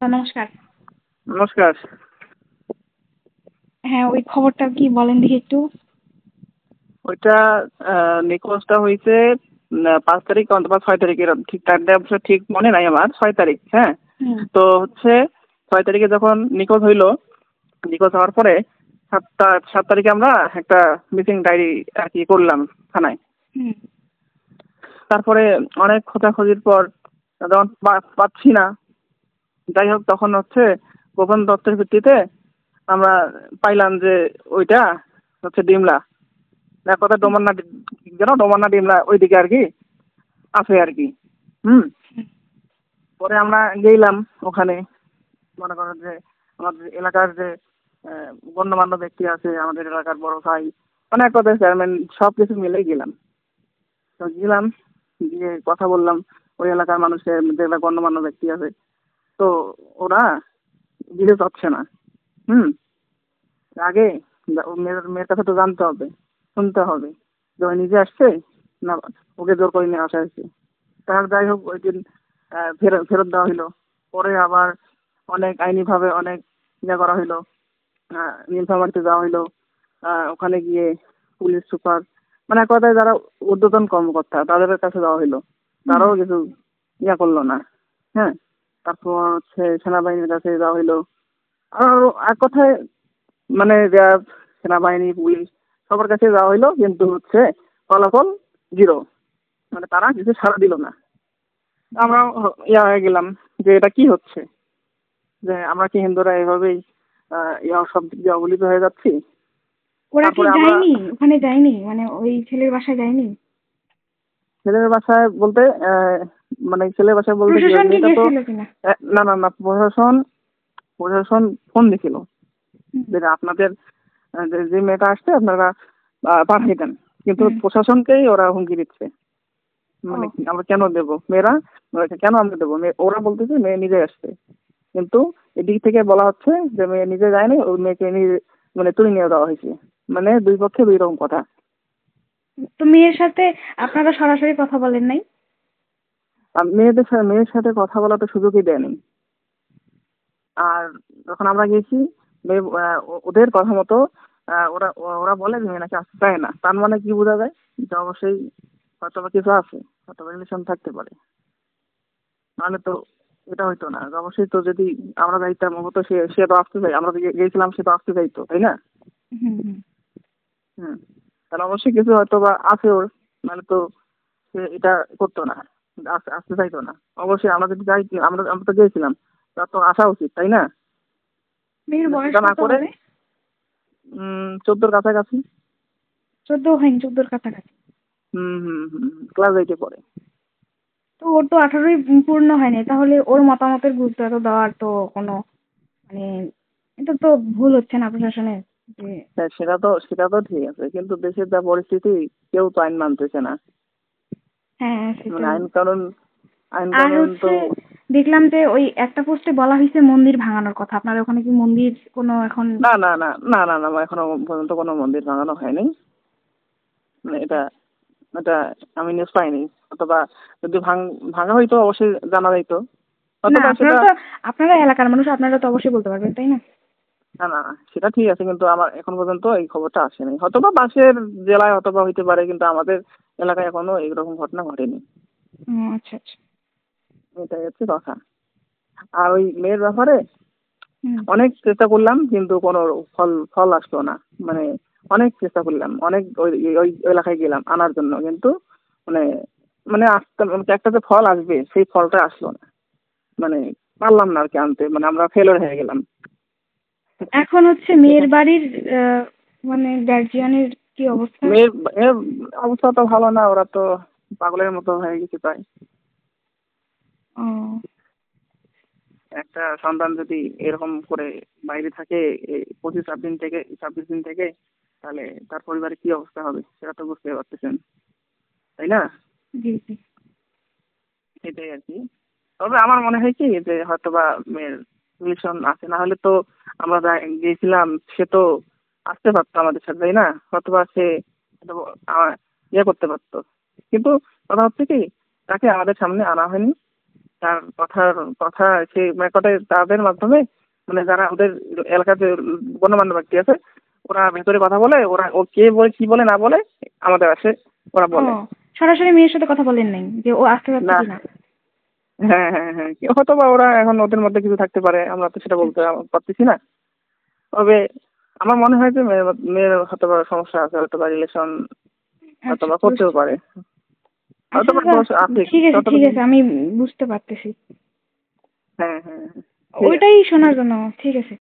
নমস্কার। নমস্কার। হ্যাঁ, ওই খবরটা কি বলেন দেখি একটু? ওইটা নিখোঁজটা হয়েছে 5 তারিখ অথবা 6 তারিখ, এরকম ঠিক তারিখটা অবশ্য ঠিক মনে নাই আমার। 6 তারিখ, হ্যাঁ। হুম, তো হচ্ছে 6 তারিখে যখন নিখোঁজ হইলো, নিখোঁজ হওয়ার পরে 7 তারিখে আমরা একটা মিসিং ডায়েরি আর কি করলাম থানায়। হুম, তারপরে অনেক খোঁজাখুঁজির পর যখন পাচ্ছি না, যাই হোক তখন হচ্ছে গোপন তথ্যের ভিত্তিতে আমরা পাইলাম যে ওইটা হচ্ছে ডিমলা, এক কথা ডোমান্না, যেন ডোমান্না ডিমলা ওইদিকে আর কি আছে আর কি। হুম। হুম, পরে আমরা গেলাম ওখানে। মনে করেন যে আমাদের এলাকার যে গণ্যমান্য ব্যক্তি আছে, আমাদের এলাকার বড় ভাই, মানে এক কথা চেয়ারম্যান, সব কিছু মিলেই গেলাম। তো গেলাম, গিয়ে কথা বললাম ওই এলাকার মানুষের, যেগুলা গণ্যমান্য ব্যক্তি আছে। তো ওরা দিতে চাচ্ছে না। হুম। আগে মেয়ের মেয়ের কাছে তো জানতে হবে, শুনতে হবে যে ওই নিজে আসছে না ওকে জোর করে নিয়ে আসা হয়েছে। তার যাই হোক ওই দিন ফেরত ফেরত দেওয়া হইলো। পরে আবার অনেক আইনি ভাবে অনেক ইয়ে করা হইলো, নীলফামারীতে যাওয়া হইলো। ওখানে গিয়ে পুলিশ সুপার, মানে এক কথায় যারা ঊর্ধ্বতন কর্মকর্তা তাদের কাছে যাওয়া হইলো, হুম। তারাও কিছু ইয়া করলো না। হ্যাঁ। তারপর হচ্ছে সেনাবাহিনীর কাছে যাওয়া হইলো। আর এক কথায় মানে র্যাব, সেনাবাহিনী, পুলিশ সবার কাছে যাওয়া হইলো, কিন্তু হচ্ছে ফলাফল জিরো। মানে তারা কিছু সাড়া দিল না। আমরা ইয়া হয়ে গেলাম যে এটা কি হচ্ছে, যে আমরা কি হিন্দুরা এভাবেই সব দিক দিয়ে অবহেলিত হয়ে যাচ্ছি। ওরা কি তারপরে আমরা যায়নি? ওখানে যায়নি? মানে ওই ছেলের বাসায় যায়নি? ছেলের বাসায় বলতে মানে ছেলের বাসায় বলতে কি, ওই প্রশাসন কি মেয়েটা তো গেছিল কিনা? না না না, প্রশাসন প্রশাসন ফোন দিছিল হুম, যে আপনাদের যে মেয়েটা আসছে আপনারা পাঠিয়ে দেন। কিন্তু হুম। প্রশাসনকেই ওরা হুমকি দিচ্ছে, মানে ও, আমরা কেন দেব মেয়েরা, কেন আমরা দেবো ওরা বলতেছে মেয়ে নিজে আসছে। কিন্তু এদিক থেকে বলা হচ্ছে যে মেয়ে নিজে যায়নি, ওই মেয়েকে নিজে মানে তুলে নিয়ে দেওয়া হয়েছে। মানে দুই পক্ষে দুই রকম কথা। তো মেয়ের সাথে আপনারা সরাসরি কথা বলেন নাই? আর মেয়ের সাথে কথা বলা তো সুযোগই দেয়নি। আর যখন আমরা গেছি, ওদের কথা মতো ওরা ওরা বলে যে মেয়ে নাকি আসতে চায় না। তার মানে কি বোঝা যায়, যে অবশ্যই হয়তো বা কিছু আছে, হয়তো রিলেশন থাকতে পারে। নাহলে তো এটা হইতো না। অবশ্যই তো যদি আমরা যাইতাম, ও তো সে সে তো আসতে চাই, আমরা তো গেছিলাম, সে তো আসতে চাইতো, তাই না? হুম, হুম। হুম। তাহলে অবশ্যই কিছু হয়তো বা আছে ওর, মানে তো সে এটা করতো না, আসতে চাইতো না। অবশ্যই আমরা যদি যাই, আমরা আমরা তো গিয়েছিলাম, তার তো আসা উচিত, তাই না? মেয়ের কিন্তু বয়স সেটা না কত করে হবে? 14-র কাছাকাছি। 14 হয়নি, 14-র কাছাকাছি। হুম হুম হুম। ক্লাস 8-এ পড়ে। তো ওর তো 18ই পূর্ণ হয়নি, তাহলে ওর মতামতের গুরুত্ব এত দেওয়ার তো কোনো মানে এটা তো ভুল হচ্ছে না প্রশাসনের? যে হ্যাঁ, সেটা তো ঠিক আছে, কিন্তু দেশের যা পরিস্থিতি, কেউ তো আইন মানতেছে না। হ্যাঁ, মানে সেটাই। আর আইন কানুন তো। হচ্ছে দেখলাম যে ওই একটা পোস্টে বলা হয়েছে মন্দির ভাঙানোর কথা। আপনার ওখানে কি মন্দির কোনো এখন? না না না না না না, এখনো পর্যন্ত কোনো মন্দির ভাঙানো হয়নি। মানে এটা এটা আমি নিউজ পাইনি। অথবা যদি ভাঙা হইতো অবশ্যই জানা যাইতো, না, অথবা আপনারা সেটা। তো আপনারা এলাকার মানুষ, আপনারা তো অবশ্যই বলতে পারবেন, তাই না? না না না, সেটা ঠিক আছে, কিন্তু আমার এখন পর্যন্ত এই খবরটা আসেনি। হয়তোবা পাশের জেলায় হয়তোবা হইতে পারে, কিন্তু আমাদের এলাকায় এখনো এইরকম ঘটনা ঘটেনি। ও, আচ্ছা, আচ্ছা। এটাই হচ্ছে কথা। আর ওই মেয়ের ব্যাপারে হুম। অনেক চেষ্টা করলাম, কিন্তু কোনো ফল ফল আসলো না। মানে অনেক চেষ্টা করলাম, অনেক ওই ওই এলাকায় গেলাম আনার জন্য, কিন্তু মানে মানে আসতে একটা যে ফল আসবে সেই ফলটা আসলো না। মানে পারলাম না আর কি আনতে, মানে আমরা ফেলোর হয়ে গেলাম। এখন হচ্ছে মেয়ের বাড়ির আহ, মানে গার্জিয়ানের কি অবস্থা? মেয়ের মেয়ের অবস্থা তো ভালো না, ওরা তো পাগলের মতো হয়ে গেছে প্রায়। ও, একটা সন্তান যদি এরকম করে বাইরে থাকে 25-26 দিন থেকে, তাহলে তার পরিবারে কি অবস্থা হবে সেটা তো বুঝতে পারতেছেন, তাই না? জি, জি। এটাই আর কি। তবে আমার মনে হয় কি, যে হয়তো বা মেয়ের রিলেশন আছে, না হলে তো আমরা গিয়েছিলাম, সে তো আসতে পারতো আমাদের সাথে, তাই না? হয়তো বা সে হয়তো ইয়ে করতে পারতো। কিন্তু কথা হচ্ছে কি, তাকে আমাদের সামনে আনা হয়নি। তার কথার কথা সেই মানে কথায় তাদের মাধ্যমে মানে যারা ওদের এলাকাতে গণ্যমান্য ব্যক্তি আছে ওরা ভেতরে কথা বলে, ওরা ও কে বলে কি বলে না বলে আমাদের আসে ওরা ও, বলে। সরাসরি মেয়ের সাথে কথা বলেন নাই যে ও আসতে পারছে না, কিনা? হ্যাঁ হ্যাঁ হ্যাঁ, হয়তো বা ওরা এখন ওদের মধ্যে কিছু থাকতে পারে, আমরা তো সেটা বলতে পারতেছি না। তবে আমার মনে হয় যে মেয়ের মেয়ের হয়তো বা সমস্যা আছে, হয়তো বা রিলেশন হয়তো আচ্ছা, বা করতেও পারে, হয়তো আচ্ছা বা দাদা, সমস্যা আছে ঠিক আছে ঠিক যতটুকু। আছে, আমি বুঝতে পারতেছি। হ্যাঁ হ্যাঁ হ্যাঁ, ঠিক আছে। ওইটাই শোনার জন্য। ঠিক আছে।